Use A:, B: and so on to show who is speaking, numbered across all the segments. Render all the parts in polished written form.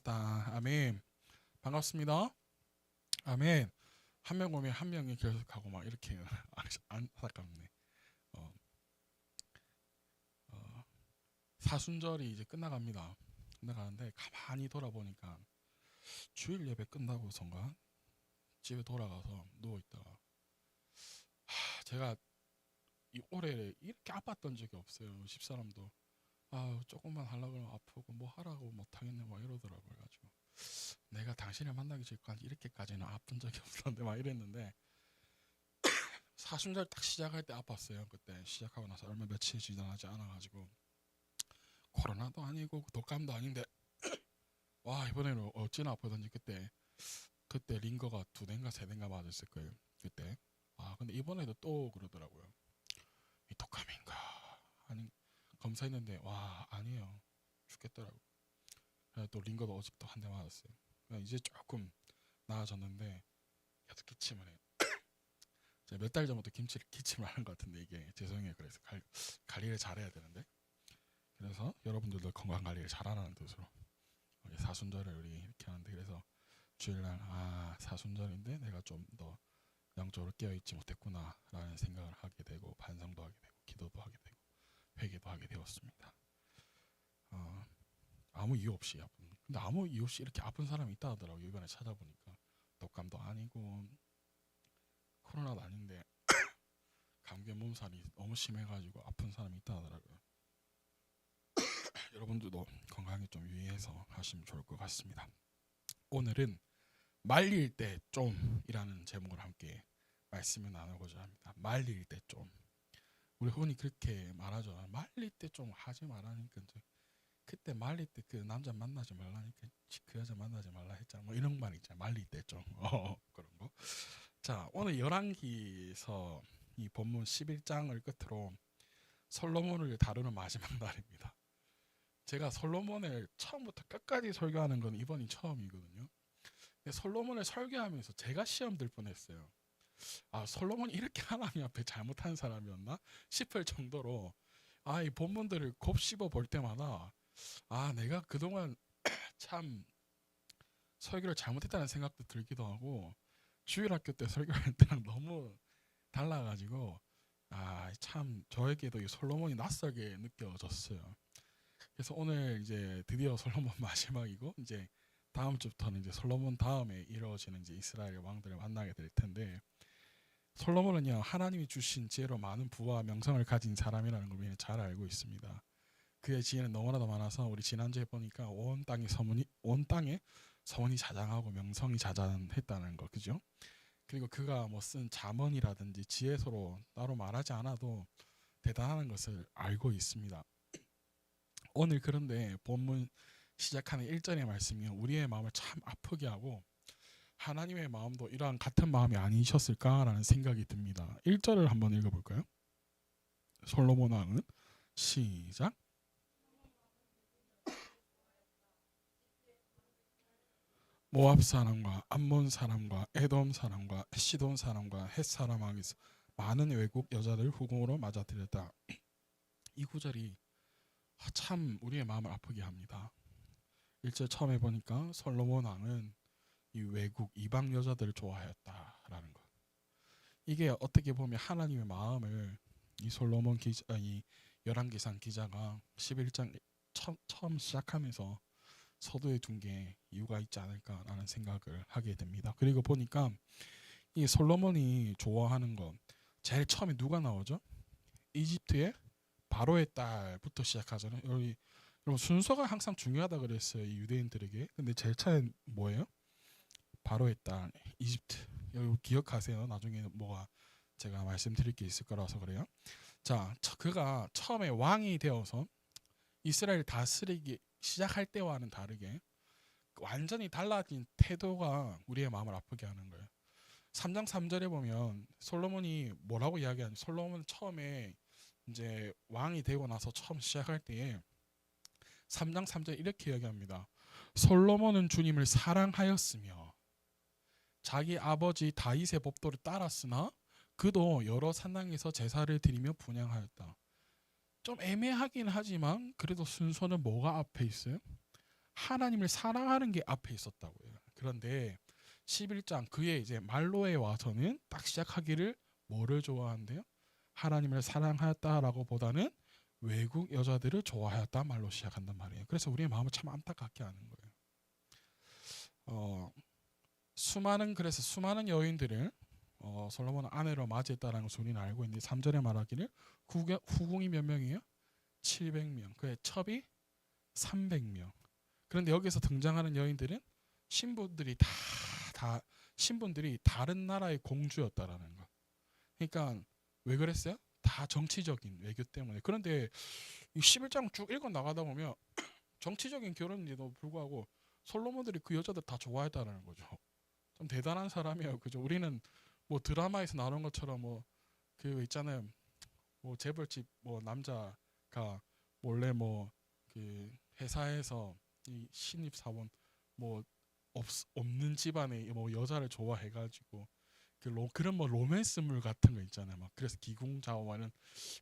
A: 왔다. 아멘. 반갑습니다. 아멘. 한 명 오면 한 명이 계속하고 막 이렇게 안타깝네. 어, 어, 사순절이 이제 끝나갑니다. 끝나가는데 가만히 돌아보니까 주일 예배 끝나고선가 집에 돌아가서 누워 있다가 제가 이 올해 이렇게 아팠던 적이 없어요. 집사람도 조금만 하려고 하면 아프고 뭐 하라고 못 하겠네 막 이러더라고요. 가지고 내가 당신을 만나기 전까지 이렇게까지는 아픈 적이 없었는데 막 이랬는데 사순절 딱 시작할 때 아팠어요. 그때 시작하고 나서 얼마 며칠 지나지 않아가지고 코로나도 아니고 독감도 아닌데 와 이번에는 어찌나 아프던지 그때 링거가 2대인가 3대인가 맞았을 거예요. 그때 근데 이번에도 또 그러더라고요. 이 독감인가 아니 검사했는데 와 아니에요. 죽겠더라고. 그래서 또 링거도 어제 또 한 대 맞았어요. 이제 조금 나아졌는데 계속 기침을 해요. 제가 몇 달 전부터 기침을 하는 것 같은데 이게 죄송해요. 그래서 관리를 잘해야 되는데 그래서 여러분들도 건강 관리를 잘하라는 뜻으로 사순절을 우리 이렇게 하는데 그래서 주일날 사순절인데 내가 좀 더 영적으로 깨어있지 못했구나 라는 생각을 하게 되고 반성도 하게 되고 기도도 하게 되고 회개도 하게 되었습니다. 아무 이유 없이 아픈 근데 아무 이유 없이 이렇게 아픈 사람이 있다 하더라고요. 이번에 찾아보니까 독감도 아니고 코로나도 아닌데 감기 몸살이 너무 심해가지고 아픈 사람이 있다 하더라고요. 여러분들도 건강에 좀 유의해서 하시면 좋을 것 같습니다. 오늘은 말릴 때 좀이라는 제목을 함께 말씀을 나누고자 합니다. 말릴 때 좀. 우리 흔히 그렇게 말하죠. 말릴 때 좀 하지 말라니까. 그때 말릴 때 그 남자 만나지 말라니까 그 여자 만나지 말라 했잖아. 뭐 이런 말 있잖아. 말릴 때 좀. 그런 거. 자, 오늘 열왕기서 이 본문 11장을 끝으로 솔로몬을 다루는 마지막 날입니다. 제가 솔로몬을 처음부터 끝까지 설교하는 건 이번이 처음이거든요. 근데 솔로몬을 설교하면서 제가 시험 들 뻔했어요. 솔로몬이 이렇게 하나님 앞에 잘못한 사람이었나 싶을 정도로 이 본문들을 곱씹어 볼 때마다 내가 그동안 참 설교를 잘못했다는 생각도 들기도 하고 주일학교 때 설교할 때랑 너무 달라가지고 참 저에게도 이 솔로몬이 낯설게 느껴졌어요. 그래서 오늘 이제 드디어 솔로몬 마지막이고 이제 다음 주부터는 이제 솔로몬 다음에 이루어지는 이제 이스라엘 왕들을 만나게 될 텐데 솔로몬은요 하나님이 주신 지혜로 많은 부와 명성을 가진 사람이라는 걸 우리는 잘 알고 있습니다. 그의 지혜는 너무나도 많아서 우리 지난주에 보니까 온 땅에 서원이 자장하고 명성이 자자했다는 거 그죠? 그리고 그가 뭐 쓴 잠언이라든지 지혜서로 따로 말하지 않아도 대단한 것을 알고 있습니다. 오늘 그런데 본문 시작하는 1절의 말씀이 우리의 마음을 참 아프게 하고 하나님의 마음도 이러한 같은 마음이 아니셨을까라는 생각이 듭니다. 1절을 한번 읽어볼까요? 솔로몬 왕은 시작 모압 사람과 암몬 사람과 에돔 사람과 시돈 사람과 헷 사람에게서 많은 외국 여자들 후궁으로 맞아들였다. 이 구절이 참 우리의 마음을 아프게 합니다. 1절 처음에 보니까 솔로몬 왕은 이 외국 이방 여자들을 좋아하였다라는 것. 이게 어떻게 보면 하나님의 마음을 이 이 열왕기상 기자가 11장 처음 시작하면서 서두에 둔 게 이유가 있지 않을까라는 생각을 하게 됩니다. 그리고 보니까 이 솔로몬이 좋아하는 건 제일 처음에 누가 나오죠? 이집트의 바로의 딸부터 시작하잖아요. 여러분 순서가 항상 중요하다 그랬어요. 이 유대인들에게. 근데 제일 차이는 뭐예요? 바로의 딸 이집트. 여러분 기억하세요. 나중에 뭐가 제가 말씀드릴 게 있을 거라서 그래요. 자, 그가 처음에 왕이 되어서 이스라엘 다스리기 시작할 때와는 다르게 완전히 달라진 태도가 우리의 마음을 아프게 하는 거예요. 3장 3절에 보면 솔로몬이 뭐라고 이야기하냐? 솔로몬은 처음에 이제 왕이 되고 나서 처음 시작할 때에 3장 3절 이렇게 이야기합니다. 솔로몬은 주님을 사랑하였으며 자기 아버지 다윗의 법도를 따랐으나 그도 여러 산당에서 제사를 드리며 분향하였다. 좀 애매하긴 하지만 그래도 순서는 뭐가 앞에 있어요? 하나님을 사랑하는 게 앞에 있었다고요. 그런데 11장 그의 이제 말로에 와서는 딱 시작하기를 뭐를 좋아한대요? 하나님을 사랑하였다라고 보다는 외국 여자들을 좋아하였다 말로 시작한단 말이에요. 그래서 우리의 마음을 참 안타깝게 하는 거예요. 그래서 수많은 여인들을 솔로몬은 아내로 맞이했다라는 것을 우리는 알고 있는데 3절에 말하기를 후궁이 몇 명이에요? 700명. 그의 첩이 300명. 그런데 여기서 등장하는 여인들은 신분들이 다른 나라의 공주였다라는 거. 그러니까 왜 그랬어요? 다 정치적인 외교 때문에. 그런데 이 11장 쭉 읽어 나가다 보면 정치적인 결혼인데도 불구하고 솔로몬들이 그 여자들 다 좋아했다라는 거죠. 좀 대단한 사람이에요. 그죠? 우리는 뭐 드라마에서 나오는 것처럼 뭐 그 있잖아요. 뭐 재벌집 뭐 남자가 몰래 뭐 그 회사에서 이 신입 사원 뭐 없는 집안에 뭐 여자를 좋아해가지고 그런 뭐 로맨스물 같은 거 있잖아요. 막 그래서 기궁자오하는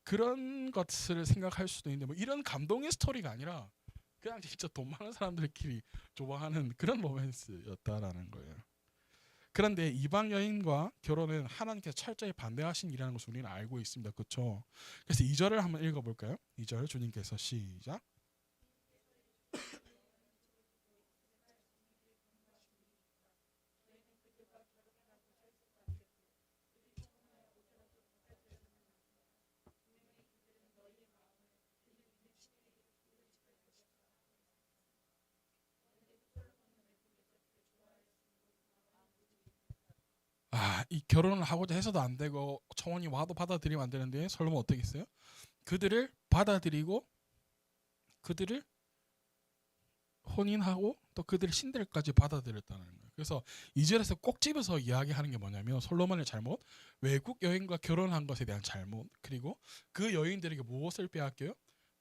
A: 그런 것을 생각할 수도 있는데 뭐 이런 감동의 스토리가 아니라 그냥 진짜 돈 많은 사람들끼리 좋아하는 그런 로맨스였다라는 거예요. 그런데 이방 여인과 결혼은 하나님께서 철저히 반대하신 일이라는 것을 우리는 알고 있습니다. 그렇죠? 그래서 2절을 한번 읽어볼까요? 2절 주님께서 시작. 이 결혼을 하고자 해서도 안 되고 청혼이 와도 받아들이면 안 되는데 솔로몬 어떻게 했어요? 그들을 받아들이고 그들을 혼인하고 또 그들의 신들까지 받아들였다는 거예요. 그래서 2절에서 꼭 집어서 이야기하는 게 뭐냐면 솔로몬의 잘못, 외국 여인과 결혼한 것에 대한 잘못, 그리고 그 여인들에게 무엇을 빼앗겨요?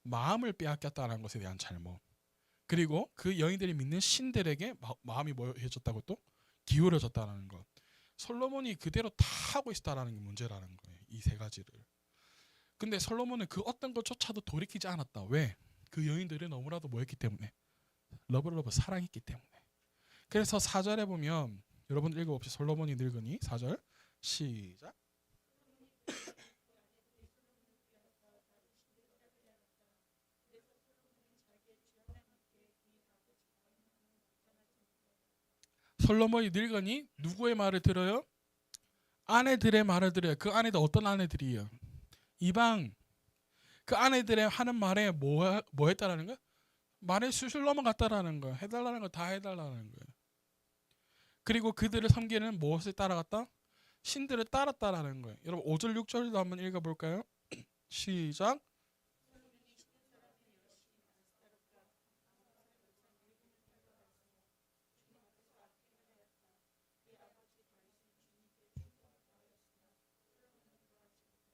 A: 마음을 빼앗겼다는 것에 대한 잘못. 그리고 그 여인들이 믿는 신들에게 마음이 뭐해졌다고 또 기울어졌다는 것. 솔로몬이 그대로 다 하고 있었다는 게 문제라는 거예요. 이 세 가지를. 근데 솔로몬은 그 어떤 것조차도 돌이키지 않았다. 왜? 그 여인들이 너무나도 뭐했기 때문에 러브 사랑했기 때문에. 그래서 4절에 보면 여러분 읽어봅시다. 솔로몬이 늙으니 4절 시작. 솔로몬이 늙으니 누구의 말을 들어요? 아내들의 말을 들어요. 그 아내들 어떤 아내들이에요? 이방. 그 아내들의 하는 말에 뭐 했다라는 거야? 말에 술술 넘어갔다라는 거야. 해달라는 거 다 해달라는 거야. 그리고 그들을 섬기는 무엇을 따라갔다? 신들을 따랐다라는 거예요. 여러분 5절 6절도 한번 읽어볼까요? 시작.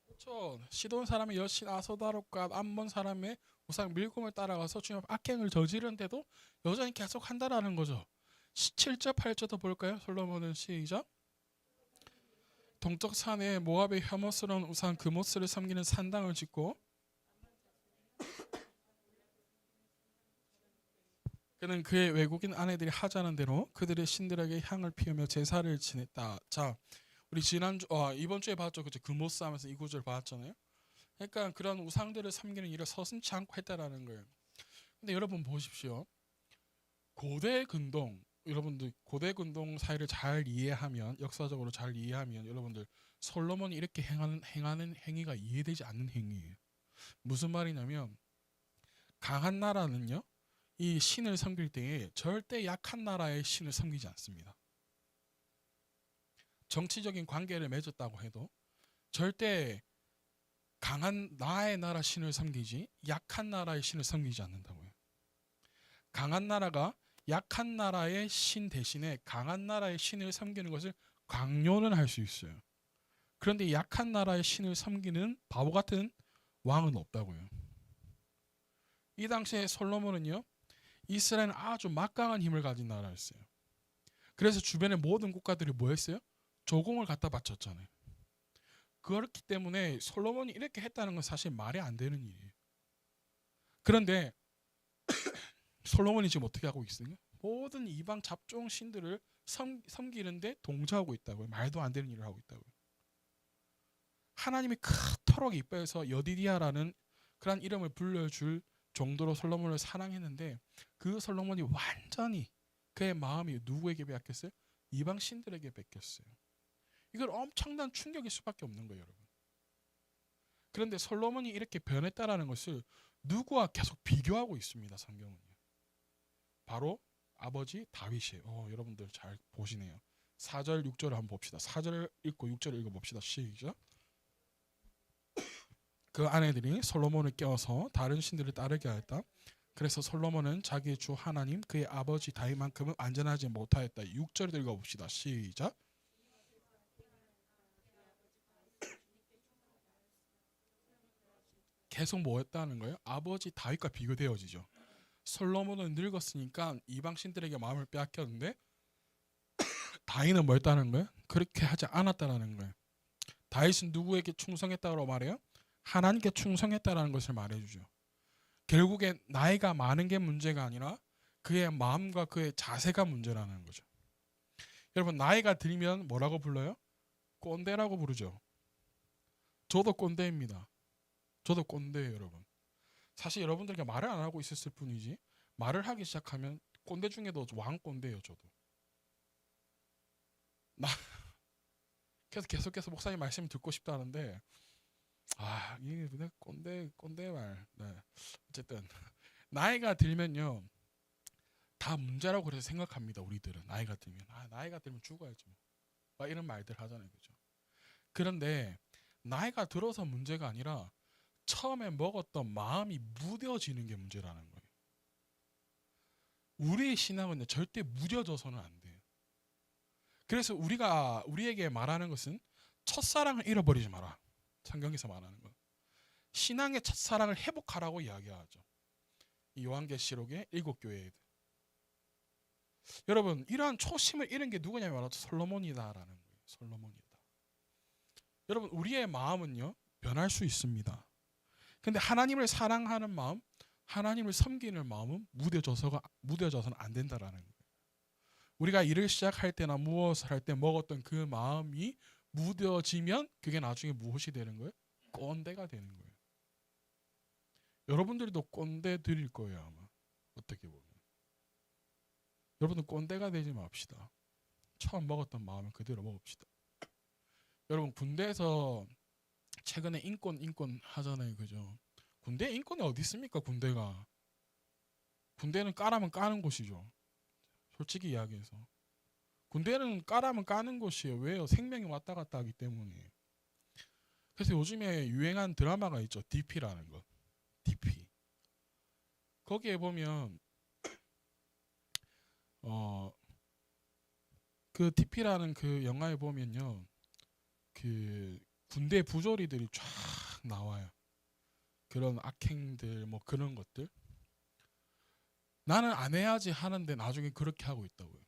A: 그렇죠. 시돈 사람의 여신 아소다롭과 암몬 사람의 우상 밀곰을 따라가서 주님 악행을 저지른데도 여전히 계속 한다라는 거죠. 7절 8절도 볼까요? 솔로몬은 시작. 동쪽 산에 모압의 혐오스러운 우상 그모스를 섬기는 산당을 짓고 그는 그의 외국인 아내들이 하자는 대로 그들의 신들에게 향을 피우며 제사를 지냈다. 자, 우리 이번 주에 봤죠, 그죠? 그모스 하면서 이 구절 봤잖아요. 그러니까 그런 우상들을 섬기는 일을 서슴지 않고 했다라는 거예요. 근데 여러분 보십시오. 고대 근동 여러분들 고대 근동 사회를 잘 이해하면 역사적으로 잘 이해하면 여러분들 솔로몬이 이렇게 행하는 행위가 이해되지 않는 행위예요. 무슨 말이냐면 강한 나라는요 이 신을 섬길 때에 절대 약한 나라의 신을 섬기지 않습니다. 정치적인 관계를 맺었다고 해도 절대 강한 나의 나라 신을 섬기지 약한 나라의 신을 섬기지 않는다고요. 강한 나라가 약한 나라의 신 대신에 강한 나라의 신을 섬기는 것을 강요는 할 수 있어요. 그런데 약한 나라의 신을 섬기는 바보 같은 왕은 없다고요. 이 당시에 솔로몬은요 이스라엘은 아주 막강한 힘을 가진 나라였어요. 그래서 주변의 모든 국가들이 뭐 했어요? 조공을 갖다 바쳤잖아요. 그렇기 때문에 솔로몬이 이렇게 했다는 건 사실 말이 안 되는 일이에요. 그런데 솔로몬이 지금 어떻게 하고 있어요? 모든 이방 잡종 신들을 섬기는데 동조하고 있다고요. 말도 안 되는 일을 하고 있다고요. 하나님이 그토록 이뻐해서 여디디아라는 그런 이름을 불러줄 정도로 솔로몬을 사랑했는데 그 솔로몬이 완전히 그의 마음이 누구에게 빼앗겼어요? 이방 신들에게 뺏겼어요. 이걸 엄청난 충격일 수밖에 없는 거예요, 여러분. 그런데 솔로몬이 이렇게 변했다라는 것을 누구와 계속 비교하고 있습니다, 성경은요. 바로 아버지 다윗이에요. 여러분들 잘 보시네요. 4절 6절을 한번 봅시다. 4절 읽고 6절을 읽어봅시다. 시작. 그 아내들이 솔로몬을 깨워서 다른 신들을 따르게 하였다. 그래서 솔로몬은 자기의 주 하나님 그의 아버지 다윗만큼은 안전하지 못하였다. 6절을 읽어봅시다. 시작. 계속 뭐였다는 거예요? 아버지 다윗과 비교되어지죠. 솔로몬은 늙었으니까 이방 신들에게 마음을 빼앗겼는데 다윗은 뭐였다는 거예요? 그렇게 하지 않았다라는 거예요. 다윗은 누구에게 충성했다고 말해요? 하나님께 충성했다라는 것을 말해주죠. 결국엔 나이가 많은 게 문제가 아니라 그의 마음과 그의 자세가 문제라는 거죠. 여러분 나이가 들면 뭐라고 불러요? 꼰대라고 부르죠. 저도 꼰대입니다. 저도 꼰대예요, 여러분. 사실 여러분들에게 말을 안 하고 있었을 뿐이지 말을 하기 시작하면 꼰대 중에도 왕 꼰대예요, 저도. 나 그래서 계속해서 목사님 말씀 듣고 싶다는데 이게 꼰대 말. 네. 어쨌든 나이가 들면요 다 문제라고 그래서 생각합니다. 우리들은 나이가 들면 나이가 들면 죽어야지 뭐. 막 이런 말들 하잖아요, 그죠? 그런데 나이가 들어서 문제가 아니라 처음에 먹었던 마음이 무뎌지는 게 문제라는 거예요. 우리의 신앙은 절대 무뎌져서는 안 돼요. 그래서 우리에게 말하는 것은 첫사랑을 잃어버리지 마라. 성경에서 말하는 거. 신앙의 첫사랑을 회복하라고 이야기하죠. 이 요한계시록의 7교회들. 여러분 이러한 초심을 잃은 게 누구냐면 바로 솔로몬이다라는 거예요. 솔로몬이다. 여러분 우리의 마음은요 변할 수 있습니다. 근데 하나님을 사랑하는 마음, 하나님을 섬기는 마음은 무뎌져서는 안 된다라는 거예요. 우리가 일을 시작할 때나 무엇을 할 때 먹었던 그 마음이 무뎌지면 그게 나중에 무엇이 되는 거예요? 꼰대가 되는 거예요. 여러분들도 꼰대들일 거예요 아마. 어떻게 보면. 여러분들 꼰대가 되지 맙시다. 처음 먹었던 마음을 그대로 먹읍시다. 여러분 군대에서 최근에 인권 하잖아요, 그죠? 군대 인권이 어디 있습니까? 군대는 까라면 까는 곳이죠. 솔직히 이야기해서 군대는 까라면 까는 곳이에요. 왜요? 생명이 왔다 갔다 하기 때문에. 그래서 요즘에 유행한 드라마가 있죠. DP라는 거. DP. 거기에 보면 그 DP라는 그 영화에 보면요. 그 군대 부조리들이 쫙 나와요. 그런 악행들 뭐 그런 것들. 나는 안 해야지 하는데 나중에 그렇게 하고 있다고요.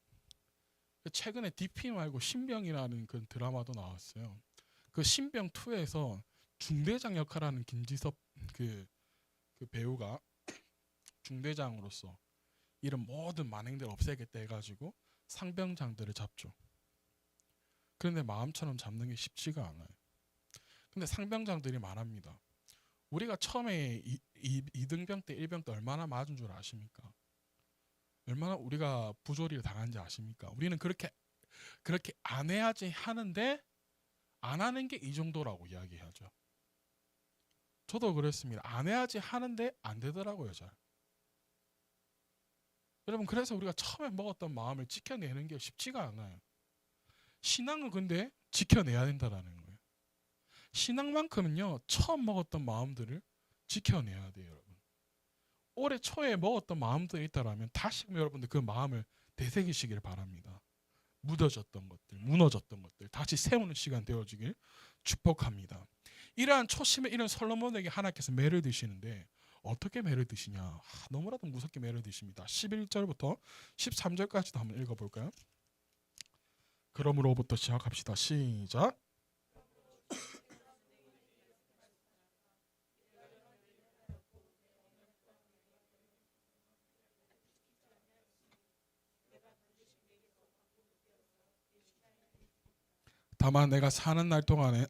A: 최근에 DP 말고 신병이라는 그 드라마도 나왔어요. 그 신병 2에서 중대장 역할하는 김지섭 그 배우가 중대장으로서 이런 모든 만행들 없애겠다 해가지고 상병장들을 잡죠. 그런데 마음처럼 잡는 게 쉽지가 않아요. 근데 상병장들이 말합니다. 우리가 처음에 2등병 때 1병 때 얼마나 맞은 줄 아십니까? 얼마나 우리가 부조리를 당한지 아십니까? 우리는 그렇게 안 해야지 하는데 안 하는 게 이 정도라고 이야기하죠. 저도 그랬습니다. 안 해야지 하는데 안 되더라고요, 잘. 여러분 그래서 우리가 처음에 먹었던 마음을 지켜내는 게 쉽지가 않아요. 신앙은 근데 지켜내야 된다라는 거예요. 신앙만큼은요 처음 먹었던 마음들을 지켜내야 돼요, 여러분. 올해 초에 먹었던 마음들이 있다라면 다시금 여러분들 그 마음을 되새기시길 바랍니다. 묻어졌던 것들, 무너졌던 것들 다시 세우는 시간 되어지길 축복합니다. 이러한 초심에 이런 솔로몬에게 하나님께서 매를 드시는데 어떻게 매를 드시냐? 너무나도 무섭게 매를 드십니다. 11절부터 13절까지도 한번 읽어볼까요? 그러므로부터 시작합시다. 시작. 다만 내가 사는 날 동안에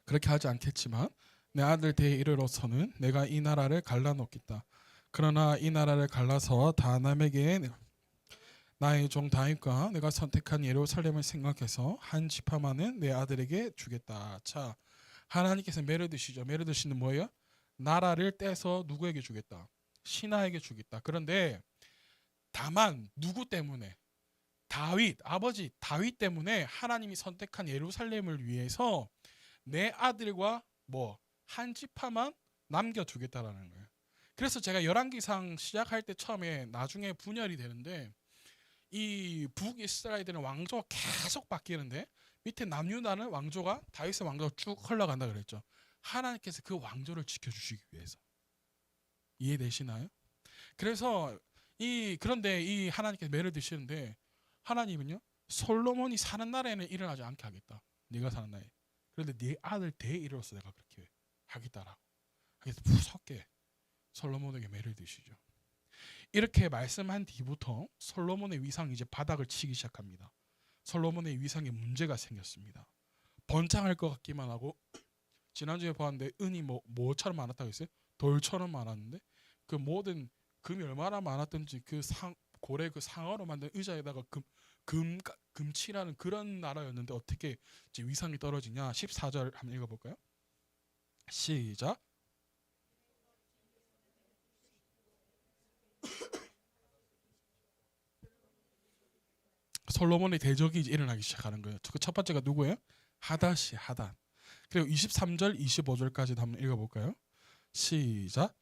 A: 그렇게 하지 않겠지만 내 아들 대에 이르러서는 내가 이 나라를 갈라놓겠다. 그러나 이 나라를 갈라서 다남에게 나의 종 다윗과 내가 선택한 예루살렘을 생각해서 한 지파만은 내 아들에게 주겠다. 자, 하나님께서 메르드시죠. 메르드시는 뭐예요? 나라를 떼서 누구에게 주겠다. 신하에게 주겠다. 그런데 다만 누구 때문에? 다윗, 아버지 다윗 때문에 하나님이 선택한 예루살렘을 위해서 내 아들과 뭐 한 지파만 남겨두겠다라는 거예요. 그래서 제가 열왕기상 시작할 때 처음에 나중에 분열이 되는데 이 북이스라엘들은 왕조가 계속 바뀌는데 밑에 남유다는 왕조가 다윗의 왕조가 쭉 흘러간다 그랬죠. 하나님께서 그 왕조를 지켜주시기 위해서. 이해되시나요? 그래서 그런데 이 하나님께서 매를 드시는데 하나님은요 솔로몬이 사는 날에는 일어나지 않게 하겠다. 네가 사는 날에. 그런데 네 아들 대이로서 내가 그렇게 하겠다라고. 그래서 무섭게 솔로몬에게 매를 드시죠. 이렇게 말씀한 뒤부터 솔로몬의 위상이 이제 바닥을 치기 시작합니다. 솔로몬의 위상에 문제가 생겼습니다. 번창할 것 같기만 하고 지난주에 봤는데 은이 뭐처럼 많았다고 했어요? 돌처럼 많았는데 그 모든 금이 얼마나 많았던지 그 고래 그 상어로 만든 의자에다가 금칠하는 그런 나라였는데 어떻게 이제 위상이 떨어지냐? 14절 한번 읽어볼까요? 시작. 솔로몬의 대적이 일어나기 시작하는 거예요. 그 첫 번째가 누구예요? 하닷이 하닷. 그리고 23절, 25절까지도 한번 읽어볼까요? 시작.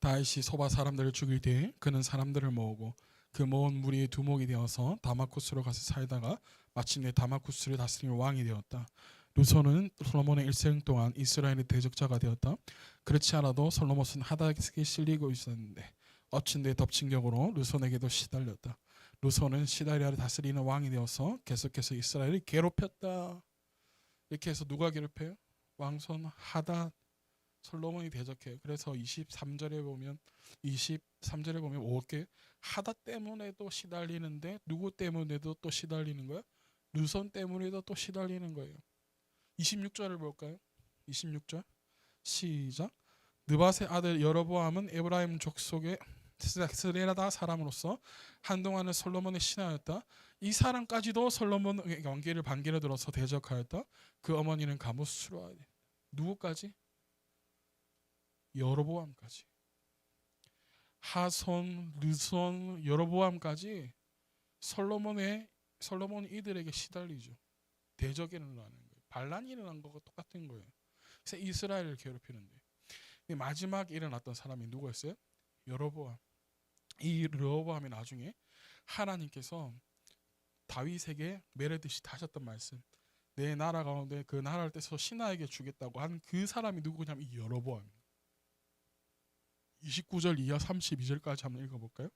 A: 다윗이 소바 사람들을 죽일 때에 그는 사람들을 모으고 그 모은 무리의 두목이 되어서 다마쿠스로 가서 살다가 마침내 다마쿠스를 다스리는 왕이 되었다. 루소는 솔로몬의 일생 동안 이스라엘의 대적자가 되었다. 그렇지 않아도 솔로몬은 하닷에게 실리고 있었는데 엎친 데 덮친 격으로 루손에게도 시달렸다. 루손은 시다리아를 다스리는 왕이 되어서 계속해서 이스라엘을 괴롭혔다. 이렇게 해서 누가 괴롭혀요? 왕손 하닷 솔로몬이 대적해요. 그래서 23절에 보면 어떻게 하닷 때문에도 시달리는데 누구 때문에도 또 시달리는 거야? 루손 때문에도 또 시달리는 거예요. 26절을 볼까요? 26절 시작. 느밧의 아들 여로보암은 에브라임 족속의 스레라다 사람으로서 한동안은 솔로몬의 신하였다. 이 사람까지도 솔로몬의 관계를 반기를 들어서 대적하였다. 그 어머니는 가무스로 누구까지? 여로보암까지. 하손, 르손, 여로보암까지 솔로몬 이들에게 시달리죠. 대적이 일어나는 거예요. 반란이 일어난 거가 똑같은 거예요. 그래서 이스라엘을 괴롭히는데 마지막에 일어났던 사람이 누구였어요? 여로보암. 이 여로보암이 나중에 하나님께서 다윗에게 메르듯이 하셨던 말씀, 내 나라 가운데 그 나라를 떼서 신하에게 주겠다고 한 그 사람이 누구냐면 이 여로보암. 29절 이하 32절까지 한번 읽어볼까요?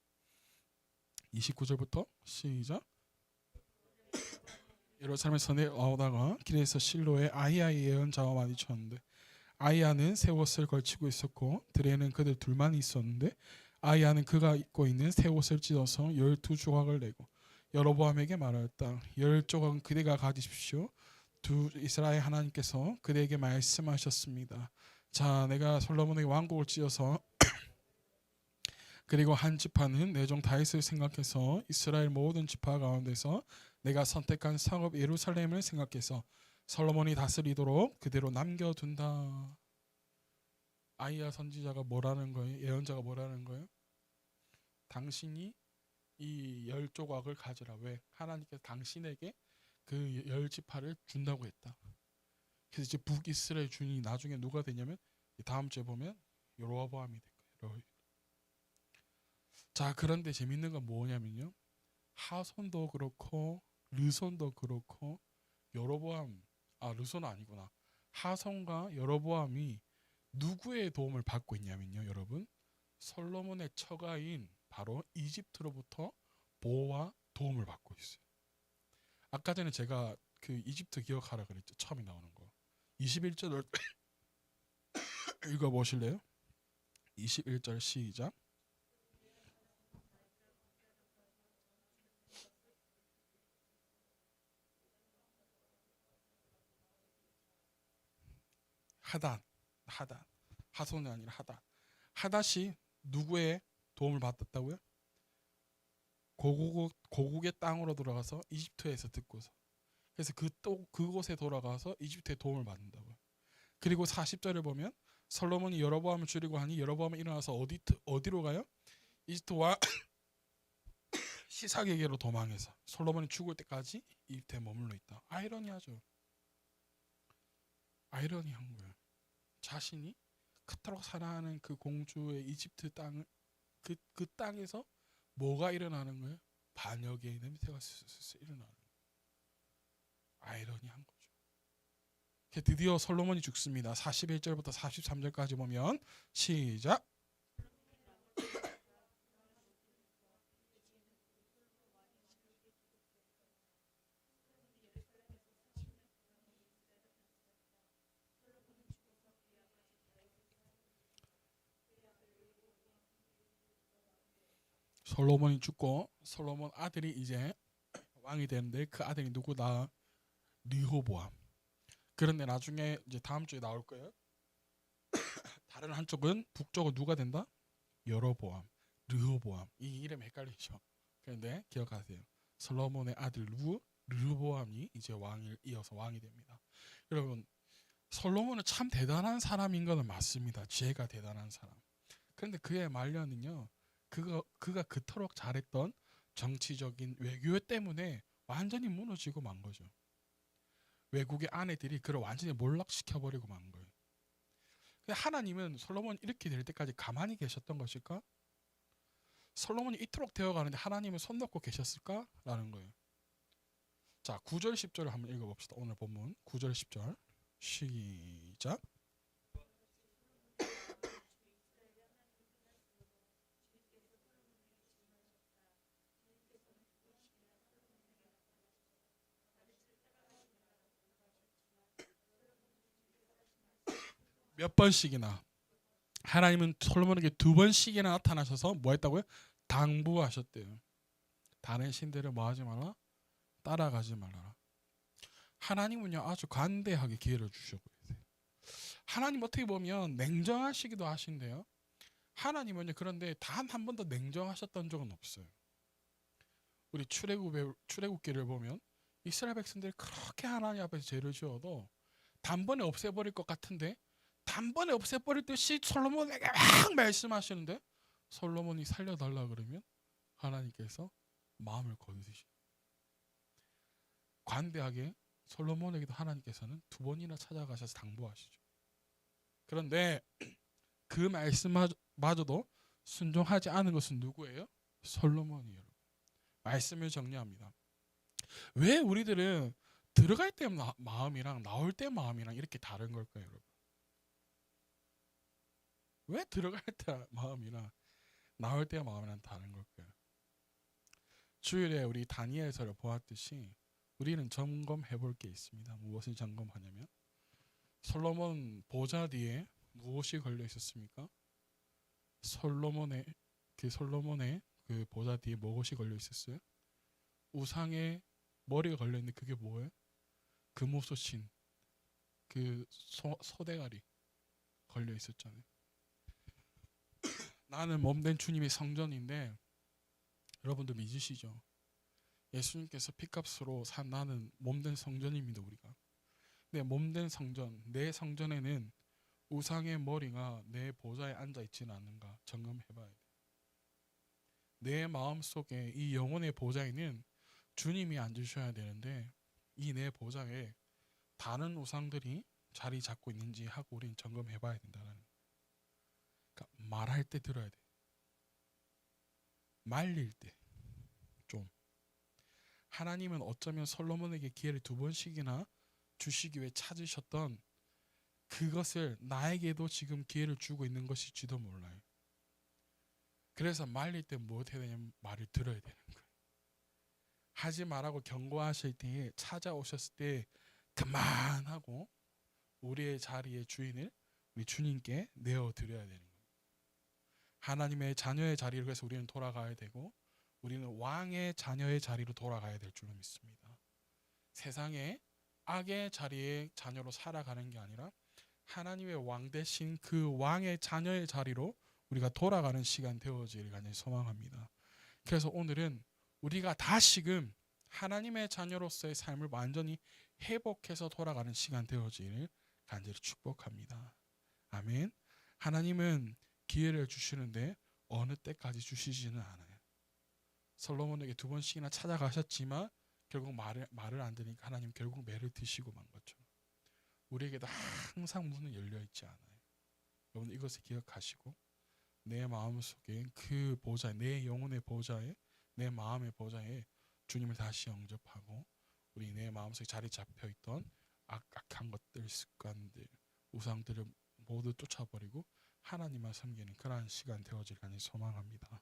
A: 29절부터 시작. 예루살렘에서 내려오다가 길에서 실로에 아이야의 예언자와 마주쳤는데 아이야는 새 옷을 걸치고 있었고 들에는 그들 둘만 있었는데 아이야는 그가 입고 있는 새 옷을 찢어서 12조각을 내고 여로보암에게 말하였다. 10조각은 그대가 가지십시오. 이스라엘 하나님께서 그대에게 말씀하셨습니다. 자, 내가 솔로몬에게 왕국을 찢어서 그리고 한 지파는 내 종 다윗을 생각해서 이스라엘 모든 지파 가운데서 내가 선택한 성읍 예루살렘을 생각해서 솔로몬이 다스리도록 그대로 남겨둔다. 아이야 선지자가 뭐라는 거예요? 예언자가 뭐라는 거예요? 당신이 이 10조각을 가져라. 왜? 하나님께서 당신에게 그 10지파를 준다고 했다. 그래서 이제 북이스라엘 주인이 나중에 누가 되냐면 다음 주에 보면 여로보암이 될 거예요. 자, 그런데 재밌는 건 뭐냐면요. 하손도 그렇고 르손도 그렇고 르손은 아니구나. 하손과 여로보암이 누구의 도움을 받고 있냐면요, 여러분. 솔로몬의 처가인 바로 이집트로부터 보호와 도움을 받고 있어요. 아까 전에 제가 그 이집트 기억하라 그랬죠. 처음에 나오는 거. 21절 읽어보실래요? 21절 시작. 하닷, 하닷, 하손이 아니라 하닷. 하닷이 누구의 도움을 받았다고요? 고국의 땅으로 돌아가서 이집트에서 듣고서, 그래서 그곳에 돌아가서 이집트의 도움을 받는다고요. 그리고 40절을 보면 솔로몬이 여로보암을 죽이고 하니 여로보암이 일어나서 어디로 가요? 이집트 왕 시삭에게로 도망해서 솔로몬이 죽을 때까지 이집트에 머물러 있다. 아이러니하죠. 아이러니한 거예요. 자신이 그토록 사랑하는 그 공주의 이집트 땅을 그 땅에서 뭐가 일어나는 거예요? 반역의 냄새가 스스스 일어나는 거예요. 아이러니한 거죠. 드디어 솔로몬이 죽습니다. 41절부터 43절까지 보면 시작. 솔로몬이 죽고 솔로몬 아들이 이제 왕이 되는데 그 아들이 누구다? 르호보암. 그런데 나중에 이제 다음 주에 나올 거예요. 다른 한쪽은 북쪽은 누가 된다? 여로보암, 르호보암. 이 이름 헷갈리죠. 그런데 기억하세요. 솔로몬의 아들 르호보암이 이제 왕을 이어서 왕이 됩니다. 여러분, 솔로몬은 참 대단한 사람인 것은 맞습니다. 지혜가 대단한 사람. 그런데 그의 말년은요, 그가 그토록 잘했던 정치적인 외교 때문에 완전히 무너지고 만 거죠. 외국의 아내들이 그를 완전히 몰락시켜 버리고 만 거예요. 하나님은 솔로몬이 이렇게 될 때까지 가만히 계셨던 것일까? 솔로몬이 이토록 되어가는데 하나님은 손 놓고 계셨을까? 라는 거예요. 자, 9절 10절을 한번 읽어봅시다. 오늘 본문 9절 10절 시작. 몇 번씩이나 하나님은 솔로몬에게 2번씩이나 나타나셔서 뭐 했다고요? 당부하셨대요. 다른 신들을 뭐 하지 말라? 따라가지 말라. 하나님은요 아주 관대하게 기회를 주시고 계세요. 하나님 어떻게 보면 냉정하시기도 하신데요. 하나님은요 그런데 단 한 번도 냉정하셨던 적은 없어요. 우리 출애굽기를 보면 이스라엘 백성들이 그렇게 하나님 앞에서 죄를 지어도 단번에 없애버릴 것 같은데 단번에 없애버릴 듯이 솔로몬에게 막 말씀하시는데 솔로몬이 살려달라 그러면 하나님께서 마음을 거두시죠. 관대하게 솔로몬에게도 하나님께서는 2번이나 찾아가셔서 당부하시죠. 그런데 그 말씀마저도 순종하지 않은 것은 누구예요? 솔로몬이에요. 말씀을 정리합니다. 왜 우리들은 들어갈 때 마음이랑 나올 때 마음이랑 이렇게 다른 걸까요, 여러분? 왜 들어갈 때 마음이랑 나올 때 마음이랑 다른 걸까요? 주일에 우리 다니엘서를 보았듯이 우리는 점검해 볼 게 있습니다. 무엇을 점검하냐면 솔로몬 보좌 뒤에 무엇이 걸려 있었습니까? 솔로몬의 그 보좌 뒤에 무엇이 걸려 있었어요? 우상의 머리가 걸려 있는데 그게 뭐예요? 금오소신 그 소대가리 걸려 있었잖아요. 나는 몸된 주님의 성전인데 여러분도 믿으시죠? 예수님께서 피값으로 산 나는 몸된 성전입니다. 우리가. 내 몸된 성전, 내 성전에는 우상의 머리가 내 보좌에 앉아 있지는 않는가 점검해봐야 돼. 내 마음속에 이 영혼의 보좌에는 주님이 앉으셔야 되는데 이 내 보좌에 다른 우상들이 자리 잡고 있는지 하고 우리는 점검해봐야 된다는 거예요. 그러니까 말할 때 들어야 돼. 말릴 때 좀. 하나님은 어쩌면 솔로몬에게 기회를 2번씩이나 주시기 위해 찾으셨던 그것을 나에게도 지금 기회를 주고 있는 것일지도 몰라요. 그래서 말릴 때 뭐 해야 되냐면 말을 들어야 되는 거예요. 하지 말라고 경고하실 때에 찾아오셨을 때 그만하고 우리의 자리의 주인을 우리 주님께 내어드려야 되는 겁니다. 하나님의 자녀의 자리로 해서 우리는 돌아가야 되고 우리는 왕의 자녀의 자리로 돌아가야 될 줄로 믿습니다. 세상에 악의 자리의 자녀로 살아가는 게 아니라 하나님의 왕 대신 그 왕의 자녀의 자리로 우리가 돌아가는 시간 되어지기를 간절히 소망합니다. 그래서 오늘은 우리가 다시금 하나님의 자녀로서의 삶을 완전히 회복해서 돌아가는 시간 되어지기를 간절히 축복합니다. 아멘. 하나님은 기회를 주시는데 어느 때까지 주시지는 않아요. 솔로몬에게 2번씩이나 찾아가셨지만 결국 말을 안 들으니까 하나님 결국 매를 드시고 만 거죠. 우리에게도 항상 문은 열려 있지 않아요. 여러분 이것을 기억하시고 내 마음속에 그 보좌, 내 영혼의 보좌에, 내 마음의 보좌에 주님을 다시 영접하고 우리 내 마음속에 자리 잡혀 있던 악한 것들, 습관들, 우상들을 모두 쫓아버리고 하나님만 섬기는 그러한 시간 되어질 간절히 소망합니다.